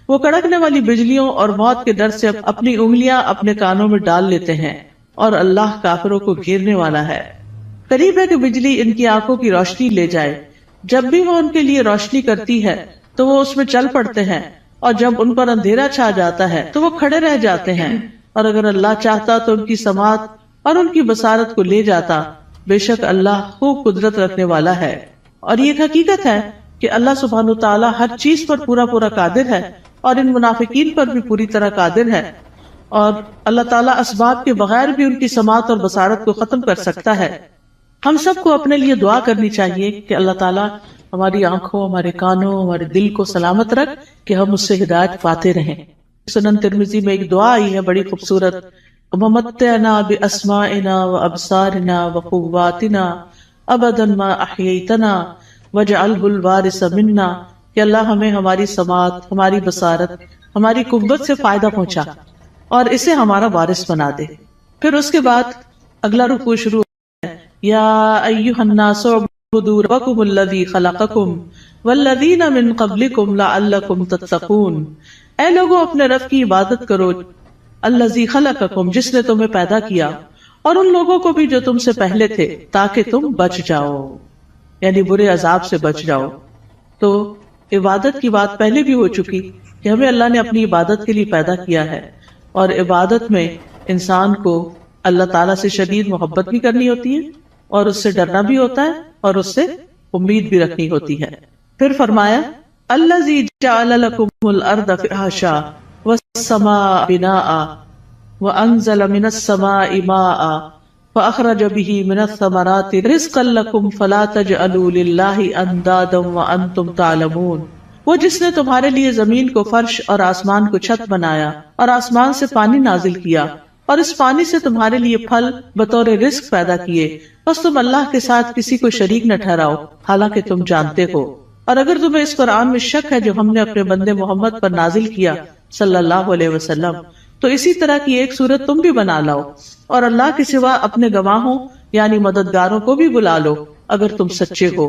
وہ کڑکنے والی بجلیوں اور موت کے ڈر سے اپنی انگلیاں اپنے کانوں میں ڈال لیتے ہیں اور اللہ کافروں کو گھیرنے والا ہے. قریب ہے کہ بجلی ان کی آنکھوں کی روشنی لے جائے. جب بھی وہ ان کے لیے روشنی کرتی ہے تو وہ اس میں چل پڑتے ہیں، اور جب ان پر اندھیرا چھا جاتا ہے تو وہ کھڑے رہ جاتے ہیں. اور اگر اللہ چاہتا تو ان کی سماعت اور ان کی بصارت کو لے جاتا. بے شک اللہ خوب قدرت رکھنے والا ہے. اور یہ حقیقت ہے کہ اللہ سبحانہ تعالیٰ ہر چیز پر پورا قادر ہے، اور ان منافقین پر بھی پوری طرح قادر ہے. اور اللہ تعالیٰ اسباب کے بغیر بھی ان کی سماعت اور بصارت کو ختم کر سکتا ہے. ہم سب کو اپنے لیے دعا کرنی چاہیے کہ اللہ تعالیٰ ہماری آنکھوں، ہمارے کانوں، ہمارے دل کو سلامت رکھ کہ ہم اس سے ہدایت پاتے رہیں. سنن ترمذی میں ایک دعا آئی ہے بڑی خوبصورت، وَمَتِّعْنَا بِأَسْمَاعِنَا وَأَبْصَارِنَا وَقُوَّاتِنَا أَبَدًا مَا أَحْيَيْتَنَا وَاجْعَلْهُ الْوَارِثَ مِنَّا. کہ اللہ ہمیں ہماری سماعت، ہماری بصارت، ہماری قوت سے فائدہ پہنچا اور اسے ہمارا وارث بنا دے. پھر اس کے بعد اگلا رکوع شروع ہے، یا ایھا الناس اعبدوا ربکم الذی خلقکم والذین من قبلکم لعلکم تتقون. اے لوگوں اپنے رب کی عبادت کرو، الذی خلقکم جس نے تمہیں پیدا کیا، اور ان لوگوں کو بھی جو تم سے پہلے تھے، تاکہ تم بچ جاؤ، یعنی برے عذاب سے بچ جاؤ. تو عبادت کی بات پہلے بھی ہو چکی کہ ہمیں اللہ نے اپنی عبادت کے لیے پیدا کیا ہے، اور عبادت میں انسان کو اللہ تعالیٰ سے شدید محبت بھی کرنی ہوتی ہے اور اس سے ڈرنا بھی ہوتا ہے اور اس سے امید بھی رکھنی ہوتی ہے. پھر فرمایا الذی جعل لکم الارض فراشا والسماء بناء وانزل من السماء ماء فاخرج به من الثمرات رزقا لکم فلا تجعلوا للہ اندادا وانتم تعلمون. وہ جس نے تمہارے لیے زمین کو فرش اور آسمان کو چھت بنایا اور آسمان سے پانی نازل کیا اور اس پانی سے تمہارے لیے پھل بطور رزق پیدا کیے، بس تم اللہ کے ساتھ کسی کو شریک نہ ٹھہراؤ حالانکہ تم جانتے ہو. اور اگر تمہیں اس قرآن میں شک ہے جو ہم نے اپنے بندے محمد پر نازل کیا صلی اللہ علیہ وسلم، تو اسی طرح کی ایک صورت تم بھی بنا لاؤ اور اللہ کے سوا اپنے گواہوں یعنی مددگاروں کو بھی بلا لو اگر تم سچے ہو.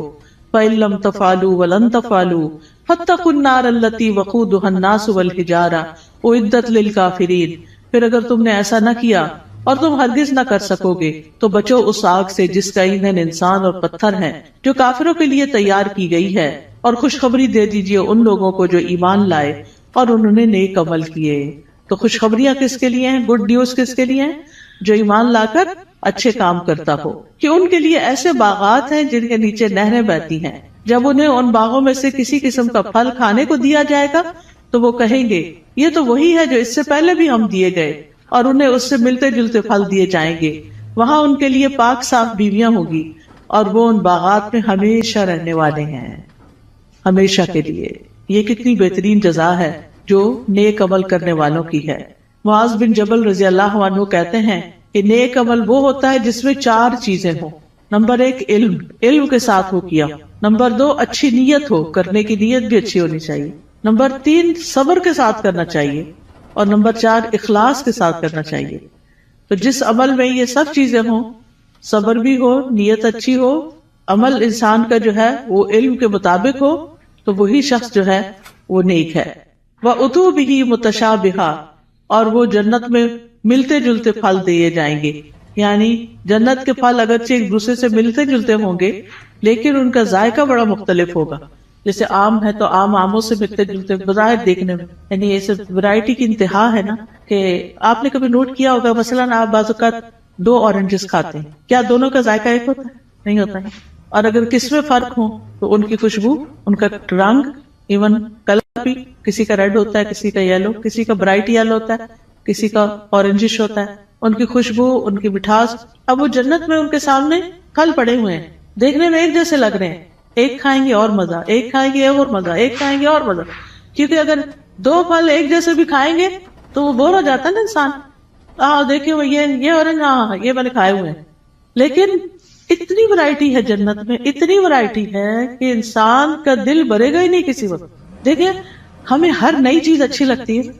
فَإِن لَّمْ تَفْعَلُوا وَلَن تَفْعَلُوا فَاتَّقُوا النَّارَ الَّتِي وَقُودُهَا النَّاسُ وَالْحِجَارَةُ أُعِدَّتْ لِلْكَافِرِينَ. پھر اگر تم نے ایسا نہ کیا اور تم ہرگز نہ کر سکو گے تو بچو اس آگ سے جس کا ایندھن انسان اور پتھر ہیں، جو کافروں کے لیے تیار کی گئی ہے. اور خوشخبری دے دیجئے ان لوگوں کو جو ایمان لائے اور انہوں نے نیک عمل کیے. تو خوشخبریاں کس کے لیے ہیں؟ گڈ نیوز کس کے لیے ہیں؟ جو ایمان لا کر اچھے کام کرتا ہو، کہ ان کے لیے ایسے باغات ہیں جن کے نیچے نہریں بہتی ہیں. جب انہیں ان باغوں میں سے کسی قسم کا پھل کھانے کو دیا جائے گا تو وہ کہیں گے یہ تو وہی ہے جو اس سے پہلے بھی ہم دیے گئے، اور انہیں اس سے ملتے جلتے پھل دیے جائیں گے. وہاں ان کے لیے پاک صاف بیویاں ہوگی اور وہ ان باغات میں ہمیشہ رہنے والے ہیں، ہمیشہ کے لیے. یہ کتنی بہترین جزا ہے جو نیک عمل کرنے والوں کی ہے. معاذ بن جبل رضی اللہ عنہ کہتے ہیں کہ نیک عمل وہ ہوتا ہے جس میں 4 چیزیں ہوں. نمبر 1 علم کے ساتھ ہو کیا. نمبر 2 اچھی نیت ہو، کرنے کی نیت بھی اچھی ہونی چاہیے. نمبر 3 صبر کے ساتھ کرنا چاہیے. اور نمبر 4 اخلاص کے ساتھ کرنا چاہیے. تو جس عمل میں یہ سب چیزیں ہوں، صبر بھی ہو، نیت اچھی ہو، عمل انسان کا جو ہے وہ علم کے مطابق ہو، تو وہی شخص جو ہے وہ نیک ہے. وَأُتُوا بِهِ مُتَشَابِهًا، اور وہ جنت میں ملتے جلتے پھل دیے جائیں گے. یعنی جنت کے پھل اگرچہ ایک دوسرے سے ملتے جلتے ہوں گے لیکن ان کا ذائقہ بڑا مختلف ہوگا. جیسے آم ہے تو آموں سے ملتے جلتے بظاہر دیکھنے میں، یعنی یہ سب ورائٹی کی انتہا ہے نا. کہ آپ نے کبھی نوٹ کیا ہوگا مثلاً آپ بعض اوقات 2 اورنجز کھاتے ہیں، کیا دونوں کا ذائقہ ایک ہوتا ہے؟ نہیں ہوتا ہے. اور اگر کس میں فرق ہو تو ان کی خوشبو، ان کا رنگ، ایون کلر بھی، کسی کا ریڈ ہوتا ہے، کسی کا یلو، کسی کا برائٹ یلو ہوتا ہے، کسی کا اورنجش ہوتا ہے. ان کی خوشبو، ان کی مٹھاس. اب وہ جنت میں ان کے سامنے پھل پڑے ہوئے ہیں، دیکھنے میں ایک جیسے لگ رہے ہیں، ایک کھائیں گے اور مزہ، ایک کھائیں گے اور مزہ، ایک کھائیں گے اور مزہ. کیونکہ اگر 2 پھل ایک جیسے بھی کھائیں گے تو وہ بور ہو جاتا ہے نا انسان. دیکھیں وہ یہ اورنج، ہاں یہ میں نے کھائے ہوئے ہیں. لیکن اتنی ورائٹی ہے جنت میں، اتنی ورائٹی ہے کہ انسان کا دل بھرے گا ہی نہیں کسی وقت. دیکھیں ہمیں ہر نئی چیز اچھی لگتی ہے،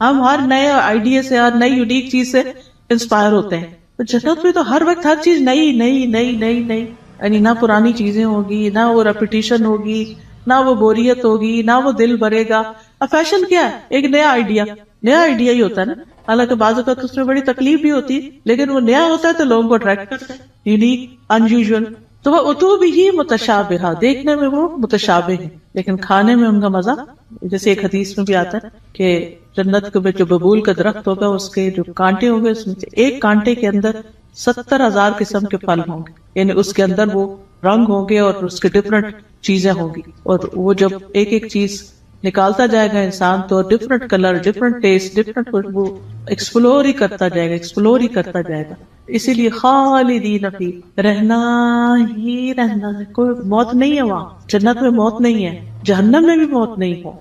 ہم ہر نئے آئیڈیا سے، ہر نئی یونیک چیز سے انسپائر ہوتے ہیں. تو جنت میں تو ہر وقت ہر چیز نئی نئی نئی نئی نئی، یعنی نہ پرانی چیزیں ہوگی، نہ وہ ریپیٹیشن ہوگی، نہ وہ بوریت ہوگی، نہ وہ دل بھرے گا. اب فیشن کیا ہے؟ ایک نیا آئیڈیا ہی ہوتا ہے نا. حالانکہ بعض اوقات اس میں بڑی تکلیف بھی ہوتی ہے، لیکن وہ نیا ہوتا ہے تو لوگوں کو اٹریکٹ کرتا ہے، یونیک، انیوژل. تو وہ اتو بھی متشابہہ، دیکھنے میں وہ متشابہ ہیں لیکن کھانے میں ان کا مزہ. جیسے ایک حدیث میں بھی آتا ہے کہ جنت کے جو ببول کا درخت ہوگا اس کے جو کانٹے ہوں گے، اس میں سے ایک کانٹے کے اندر 70,000 قسم کے پھل ہوں گے. یعنی اس کے اندر وہ رنگ ہوں گے اور اس کے ڈفرنٹ چیزیں ہوں گی. اور وہ جب ایک ایک چیز نکالتا جائے گا انسان تو different colour, different test, different خوشبو، ایکسپلور ہی کرتا جائے گا. اسی لیے خالدین فی، رہنا ہی رہنا ہے، کوئی موت نہیں ہے وہاں. جنت میں موت نہیں ہے، جہنم میں بھی موت نہیں ہے.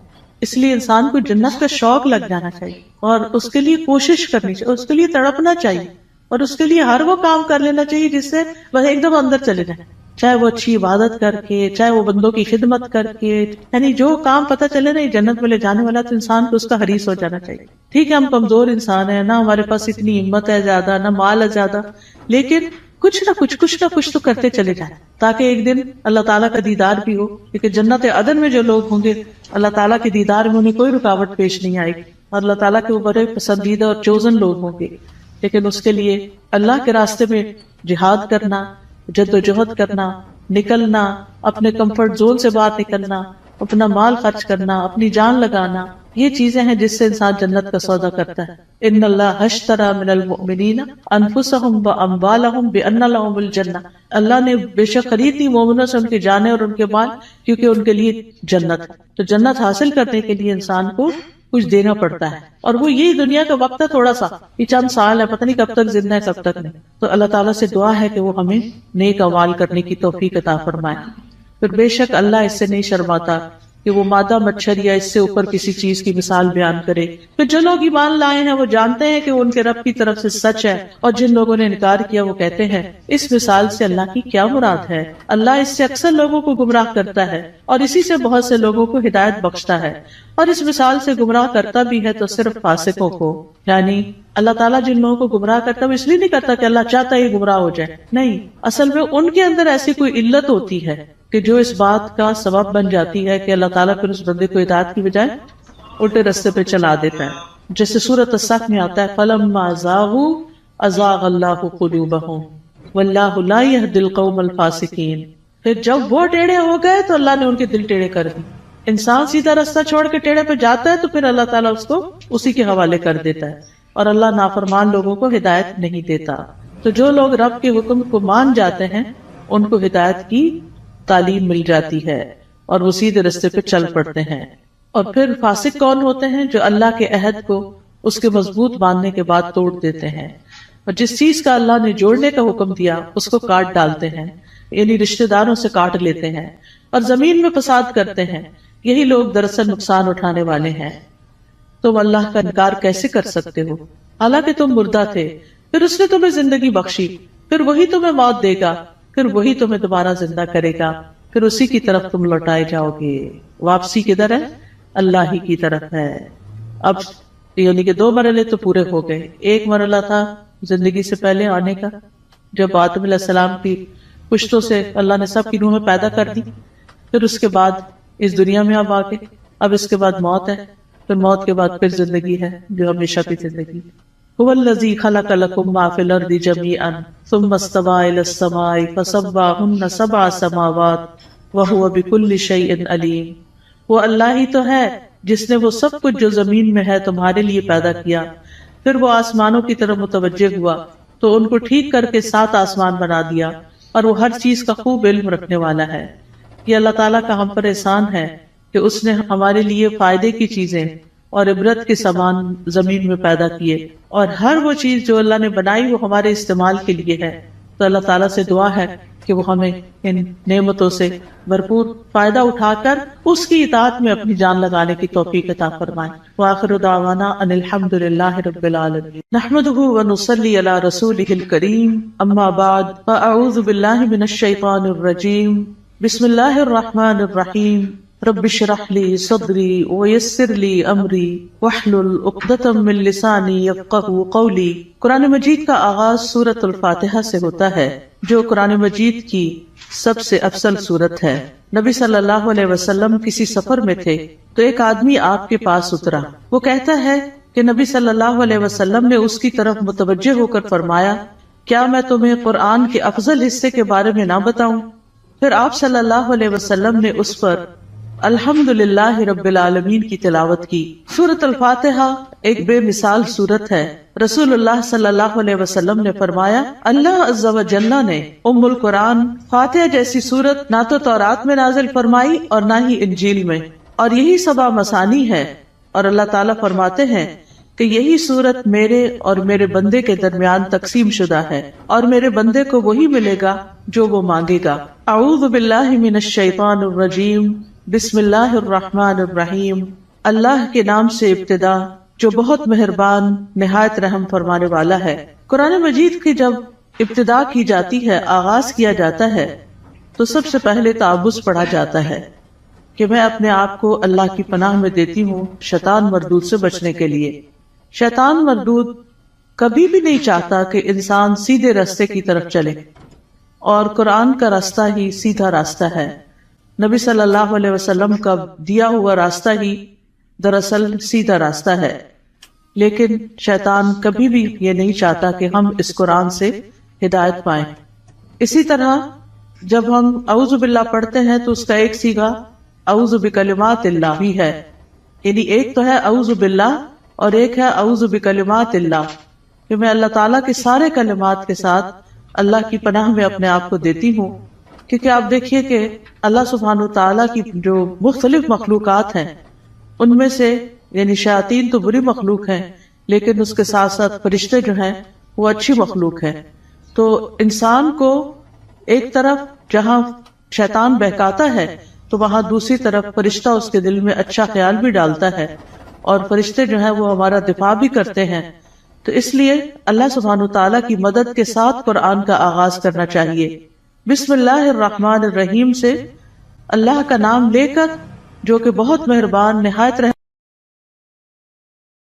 اس لیے انسان کو جنت کا شوق لگ جانا چاہیے اور اس کے لیے کوشش کرنی چاہیے، اس کے لیے تڑپنا چاہیے اور اس کے لیے ہر وہ کام کر لینا چاہیے جس سے وہ ایک دم اندر چلے جائے. چاہے وہ اچھی عبادت کر کے، چاہے وہ بندوں کی خدمت کر کے، یعنی جو کام پتہ چلے نا جنت میں لے جانے والا، تو انسان کو اس کا حریص ہو جانا چاہیے. ٹھیک ہے ہم کمزور انسان ہیں، نہ ہمارے پاس اتنی ہمت ہے زیادہ، نہ مال ہے زیادہ، لیکن کچھ نہ کچھ تو کرتے چلے جائیں تاکہ ایک دن اللہ تعالیٰ کا دیدار بھی ہو. کیونکہ جنت عدن میں جو لوگ ہوں گے اللہ تعالیٰ کے دیدار میں انہیں کوئی رکاوٹ پیش نہیں آئے گی اور اللہ تعالیٰ کے وہ بڑے پسندیدہ اور چوزن لوگ ہوں گے. لیکن اس کے لیے اللہ کے راستے میں جہاد کرنا، جدوجہد کرنا، نکلنا، اپنے کمفرٹ زون سے باہر نکلنا، اپنا مال خرچ کرنا، اپنی جان لگانا، یہ چیزیں ہیں جس سے انسان جنت کا سودا کرتا ہے. ان اللہ اشتری من المؤمنین انفسهم واموالهم بان لهم الجنہ، اللہ نے بے شک خرید لی مومنوں سے ان کی جانیں اور ان کے مال، کیونکہ ان کے لیے جنت ہے. تو جنت حاصل کرنے کے لیے انسان کو کچھ دینا پڑتا ہے، اور وہ یہی دنیا کا وقت ہے، تھوڑا سا، یہ چند سال ہے، پتہ نہیں کب تک زندہ ہے کب تک نہیں. تو اللہ تعالیٰ سے دعا ہے کہ وہ ہمیں نیک اعمال کرنے کی توفیق عطا فرمائے. پھر بے شک اللہ اس سے نہیں شرماتا کہ وہ مادہ مچھر یا اس سے اوپر کسی چیز کی مثال بیان کرے. پھر جو لوگ ایمان لائے ہیں وہ جانتے ہیں کہ وہ ان کے رب کی طرف سے سچ ہے، اور جن لوگوں نے انکار کیا وہ کہتے ہیں اس مثال سے اللہ کی کیا مراد ہے. اللہ اس سے اکثر لوگوں کو گمراہ کرتا ہے اور اسی سے بہت سے لوگوں کو ہدایت بخشتا ہے، اور اس مثال سے گمراہ کرتا بھی ہے تو صرف فاسقوں کو. یعنی اللہ تعالیٰ جن لوگوں کو گمراہ کرتا ہے وہ اس لیے نہیں کرتا کہ اللہ چاہتا ہے گمراہ ہو جائے، نہیں، اصل میں ان کے اندر ایسی کوئی علت ہوتی ہے کہ جو اس بات کا سبب بن جاتی ہے کہ اللہ تعالیٰ پھر اس بندے کو ہدایت کی بجائے الٹے رستے پہ چلا دیتا ہے. جیسے سورۃ الصف میں آتا ہے فَلَمَّا زَاغُوا أَزَاغَ اللَّهُ قُلُوبَهُمْ وَاللَّهُ لَا يَهْدِي الْقَوْمَ الْفَاسِقِينَ. پھر جب وہ ٹیڑھے ہو گئے تو اللہ نے ان کے دل ٹیڑھے کر دی. انسان سیدھا راستہ چھوڑ کے ٹیڑھے پہ جاتا ہے تو پھر اللہ تعالیٰ اس کو اسی کے حوالے کر دیتا ہے، اور اللہ نافرمان لوگوں کو ہدایت نہیں دیتا. تو جو لوگ رب کے حکم کو مان جاتے ہیں ان کو ہدایت کی تعلیم مل جاتی ہے اور وہ سیدھے راستے پہ چل پڑتے ہیں. اور پھر فاسق کون ہوتے ہیں؟ جو اللہ کے عہد کو اس کے مضبوط باندھنے کے بعد توڑ دیتے ہیں، اور جس چیز کا اللہ نے جوڑنے کا حکم دیا اس کو کاٹ ڈالتے ہیں، یعنی رشتہ داروں سے کاٹ لیتے ہیں، اور زمین میں فساد کرتے ہیں۔ یہی لوگ دراصل نقصان اٹھانے والے ہیں۔ تم اللہ کا انکار کیسے کر سکتے ہو، حالانکہ تم مردہ تھے، پھر اس نے تمہیں زندگی بخشی، پھر وہی تمہیں موت دے گا، پھر وہی تمہیں دوبارہ زندہ کرے گا، پھر اسی کی طرف تم لوٹائے جاؤ گے۔ واپسی کدھر ہے؟ اللہ ہی کی طرف ہے۔ اب یعنی کہ 2 مرحلے تو پورے ہو گئے۔ ایک مرحلہ تھا زندگی سے پہلے آنے کا، جب آدم علیہ السلام کی پشتوں سے اللہ نے سب کی روحیں پیدا کر دی، پھر اس کے بعد اس دنیا میں اب آگے، اب اس کے بعد موت ہے، پھر موت کے بعد پھر زندگی ہے جو ہمیشہ کی زندگی۔ هو الذی خلق لکم ما فی الارض جمیعا ثم استوی الی السماء فسواہن 7 سماوات وہو بکل شیء علیم۔ وہ اللہ ہی تو ہے جس نے وہ سب کچھ جو زمین میں ہے تمہارے لیے پیدا کیا، پھر وہ آسمانوں کی طرف متوجہ ہوا تو ان کو ٹھیک کر کے 7 آسمان بنا دیا، اور وہ ہر چیز کا خوب علم رکھنے والا ہے۔ یہ اللہ تعالیٰ کا ہم پر احسان ہے کہ اس نے ہمارے لیے فائدے کی چیزیں اور عبرت کے سامان زمین میں پیدا کیے، اور ہر وہ چیز جو اللہ نے بنائی وہ ہمارے استعمال کے لیے ہے۔ تو اللہ تعالیٰ سے دعا ہے کہ وہ ہمیں ان نعمتوں سے بھرپور فائدہ اٹھا کر اس کی اطاعت میں اپنی جان لگانے کی توفیق عطا فرمائے۔ وآخر دعوانا ان الحمد للہ رب العالمین، نحمده ونصلی علی رسولہ الکریم، اما بعد فاعوذ باللہ من الشیطان الرجیم، بسم اللہ الرحمن الرحیم، رب اشرح لی صدری ویسر لی امری واحلل عقدۃ من لسانی یفقہوا قولی۔ قرآن مجید کا آغاز سورۃ الفاتحہ سے ہوتا ہے، جو قرآن مجید کی سب سے افضل سورت ہے۔ نبی صلی اللہ علیہ وسلم کسی سفر میں تھے تو ایک آدمی آپ کے پاس اترا۔ وہ کہتا ہے کہ نبی صلی اللہ علیہ وسلم نے اس کی طرف متوجہ ہو کر فرمایا، کیا میں تمہیں قرآن کے افضل حصے کے بارے میں نہ بتاؤں؟ پھر آپ صلی اللہ علیہ وسلم نے اس پر الحمدللہ رب العالمین کی تلاوت کی۔ سورۃ الفاتحہ ایک بے مثال سورت ہے۔ رسول اللہ صلی اللہ علیہ وسلم نے فرمایا، اللہ عز و جل نے ام القرآن فاتحہ جیسی سورت نہ تو تورات میں نازل فرمائی اور نہ ہی انجیل میں، اور یہی 7 مثانی ہے، اور اللہ تعالیٰ فرماتے ہیں کہ یہی سورت میرے اور میرے بندے کے درمیان تقسیم شدہ ہے، اور میرے بندے کو وہی ملے گا جو وہ مانگے گا۔ اعوذ باللہ من الشیطان الرجیم، بسم اللہ الرحمن الرحیم، اللہ کے نام سے ابتدا جو بہت مہربان نہایت رحم فرمانے والا ہے۔ قرآن مجید کی جب ابتدا کی جاتی ہے، آغاز کیا جاتا ہے، تو سب سے پہلے تعوذ پڑھا جاتا ہے کہ میں اپنے آپ کو اللہ کی پناہ میں دیتی ہوں شیطان مردود سے بچنے کے لیے۔ شیطان مردود کبھی بھی نہیں چاہتا کہ انسان سیدھے راستے کی طرف چلے، اور قرآن کا راستہ ہی سیدھا راستہ ہے۔ نبی صلی اللہ علیہ وسلم کا دیا ہوا راستہ ہی دراصل سیدھا راستہ ہے، لیکن شیطان کبھی بھی یہ نہیں چاہتا کہ ہم اس قرآن سے ہدایت پائیں۔ اسی طرح جب ہم اعوذ باللہ پڑھتے ہیں تو اس کا ایک صیغہ اعوذ بکلمات اللہ بھی ہے، یعنی ایک تو ہے اعوذ باللہ اور ایک ہے اعوذ بکلمات اللہ، کہ میں اللہ تعالیٰ کے سارے کلمات کے ساتھ اللہ کی پناہ میں اپنے آپ کو دیتی ہوں۔ کیونکہ آپ دیکھیے کہ اللہ سبحانہ وتعالیٰ کی جو مختلف مخلوقات ہیں ان میں سے یعنی شیاطین تو بری مخلوق ہیں، لیکن اس کے ساتھ ساتھ فرشتے جو ہیں وہ اچھی مخلوق ہیں۔ تو انسان کو ایک طرف جہاں شیطان بہکاتا ہے تو وہاں دوسری طرف فرشتہ اس کے دل میں اچھا خیال بھی ڈالتا ہے، اور فرشتے جو ہیں وہ ہمارا دفاع بھی کرتے ہیں۔ تو اس لیے اللہ سبحانہ وتعالیٰ کی مدد کے ساتھ قرآن کا آغاز کرنا چاہیے۔ بسم اللہ الرحمن الرحیم سے اللہ کا نام لے کر، جو کہ بہت مہربان نہایت رحم